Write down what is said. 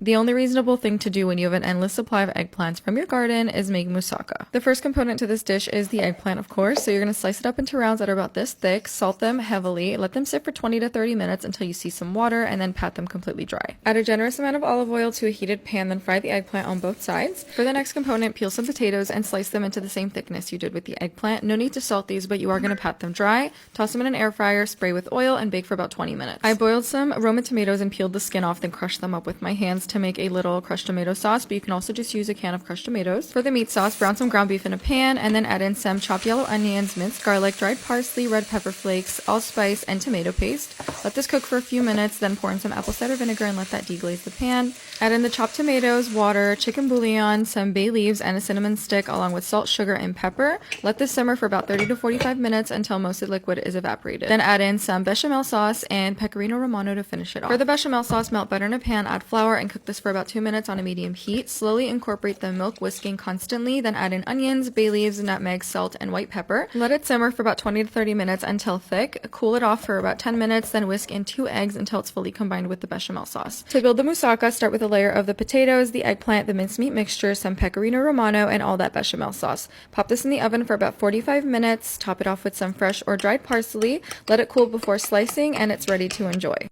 The only reasonable thing to do when you have an endless supply of eggplants from your garden is make moussaka. The first component to this dish is the eggplant, of course, so you're going to slice it up into rounds that are about this thick, salt them heavily, let them sit for 20 to 30 minutes until you see some water, and then pat them completely dry. Add a generous amount of olive oil to a heated pan, then fry the eggplant on both sides. For the next component, peel some potatoes and slice them into the same thickness you did with the eggplant. No need to salt these, but you are going to pat them dry. Toss them in an air fryer, spray with oil, and bake for about 20 minutes. I boiled some Roma tomatoes and peeled the skin off, then crushed them up with my hands to make a little crushed tomato sauce, but you can also just use a can of crushed tomatoes. For the meat sauce, brown some ground beef in a pan, and then add in some chopped yellow onions, minced garlic, dried parsley, red pepper flakes, allspice, and tomato paste. Let this cook for a few minutes, then pour in some apple cider vinegar and let that deglaze the pan. Add in the chopped tomatoes, water, chicken bouillon, some bay leaves, and a cinnamon stick, along with salt, sugar, and pepper. Let this simmer for about 30 to 45 minutes until most of the liquid is evaporated. Then add in some bechamel sauce and pecorino romano to finish it off. For the bechamel sauce, melt butter in a pan, add flour, and cook this for about 2 minutes on a medium heat. Slowly incorporate the milk, whisking constantly, then add in onions, bay leaves, nutmeg, salt, and white pepper. Let it simmer for about 20 to 30 minutes until thick. Cool it off for about 10 minutes, then whisk in 2 eggs until it's fully combined with the bechamel sauce. To build the moussaka, start with a layer of the potatoes, the eggplant, the mincemeat mixture, some pecorino romano, and all that bechamel sauce. Pop this in the oven for about 45 minutes, top it off with some fresh or dried parsley, let it cool before slicing, and it's ready to enjoy.